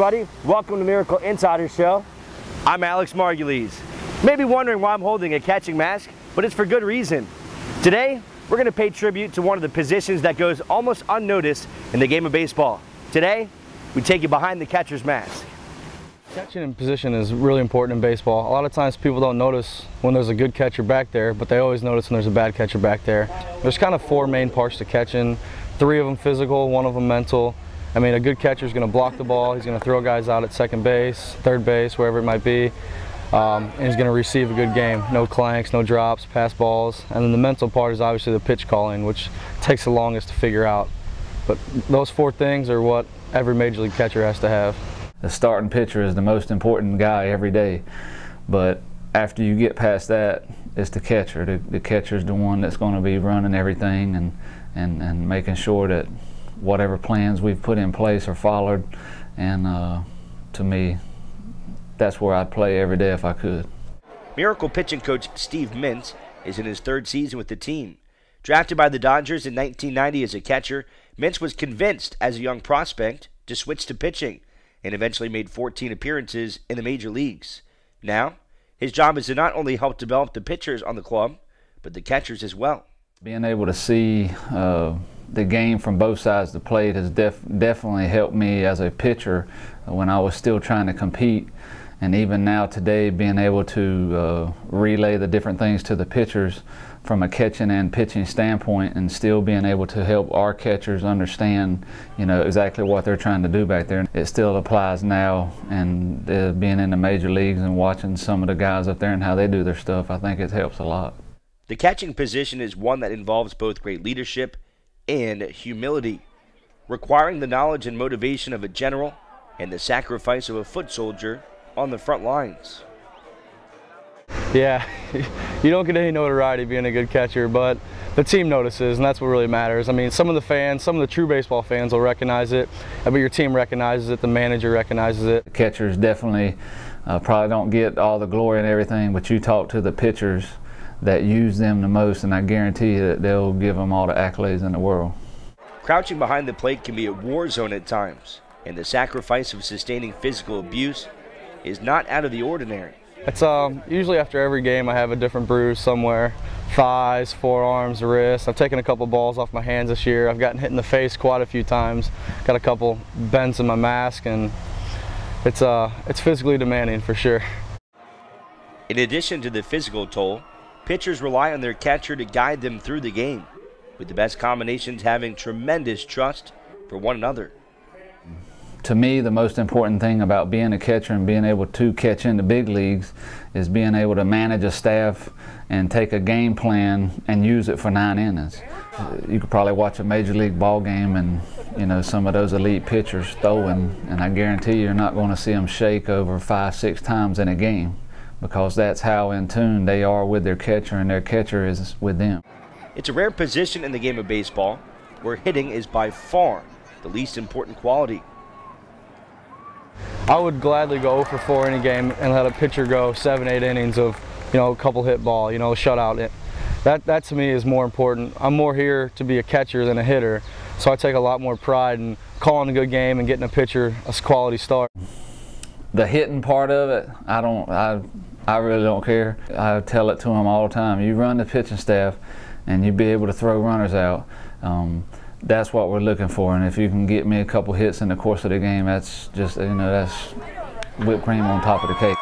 everybody. Welcome to Miracle Insider Show. I'm Alex Margulies. You may be wondering why I'm holding a catching mask, but it's for good reason. Today, we're going to pay tribute to one of the positions that goes almost unnoticed in the game of baseball. Today, we take you behind the catcher's mask. Catching in position is really important in baseball. A lot of times people don't notice when there's a good catcher back there, but they always notice when there's a bad catcher back there. There's kind of four main parts to catching. 3 of them physical, 1 of them mental. I mean, a good catcher is going to block the ball, he's going to throw guys out at second base, third base, wherever it might be, and he's going to receive a good game. No clanks, no drops, pass balls. And then the mental part is obviously the pitch calling, which takes the longest to figure out. But those 4 things are what every major league catcher has to have. The starting pitcher is the most important guy every day, but after you get past that, it's the catcher. The catcher is the one that's going to be running everything and making sure that whatever plans we've put in place are followed. And to me, that's where I'd play every day if I could. Miracle pitching coach Steve Mintz is in his 3rd season with the team. Drafted by the Dodgers in 1990 as a catcher, Mintz was convinced as a young prospect to switch to pitching and eventually made 14 appearances in the major leagues. Now, his job is to not only help develop the pitchers on the club, but the catchers as well. Being able to see the game from both sides of the plate has definitely helped me as a pitcher when I was still trying to compete. And even now today, being able to relay the different things to the pitchers from a catching and pitching standpoint, and still being able to help our catchers understand, exactly what they're trying to do back there. It still applies now, and being in the major leagues and watching some of the guys up there and how they do their stuff, I think it helps a lot. The catching position is one that involves both great leadership and humility, requiring the knowledge and motivation of a general and the sacrifice of a foot soldier on the front lines. Yeah, you don't get any notoriety being a good catcher, but the team notices, and that's what really matters. I mean, some of the true baseball fans will recognize it, but your team recognizes it, the manager recognizes it. Catchers definitely probably don't get all the glory and everything, but you talk to the pitchers that use them the most, and I guarantee you that they'll give them all the accolades in the world. Crouching behind the plate can be a war zone at times, and the sacrifice of sustaining physical abuse is not out of the ordinary. It's usually after every game I have a different bruise somewhere. Thighs, forearms, wrists. I've taken a couple balls off my hands this year. I've gotten hit in the face quite a few times. Got a couple bends in my mask, and it's physically demanding for sure. In addition to the physical toll, pitchers rely on their catcher to guide them through the game, with the best combinations having tremendous trust for one another. To me, the most important thing about being a catcher and being able to catch in the big leagues is being able to manage a staff and take a game plan and use it for 9 innings. You could probably watch a major league ball game and some of those elite pitchers throwing, and I guarantee you're not going to see them shake over 5-6 times in a game, because that's how in tune they are with their catcher and their catcher is with them. It's a rare position in the game of baseball where hitting is by far the least important quality. I would gladly go 0 for 4 in a game and let a pitcher go 7-8 innings of, a couple hit ball, a shutout. That to me is more important. I'm more here to be a catcher than a hitter, so I take a lot more pride in calling a good game and getting a pitcher a quality start. The hitting part of it, I really don't care. I tell it to them all the time. You run the pitching staff and you be able to throw runners out. That's what we're looking for, and if you can get me a couple hits in the course of the game, that's just, that's whipped cream on top of the cake.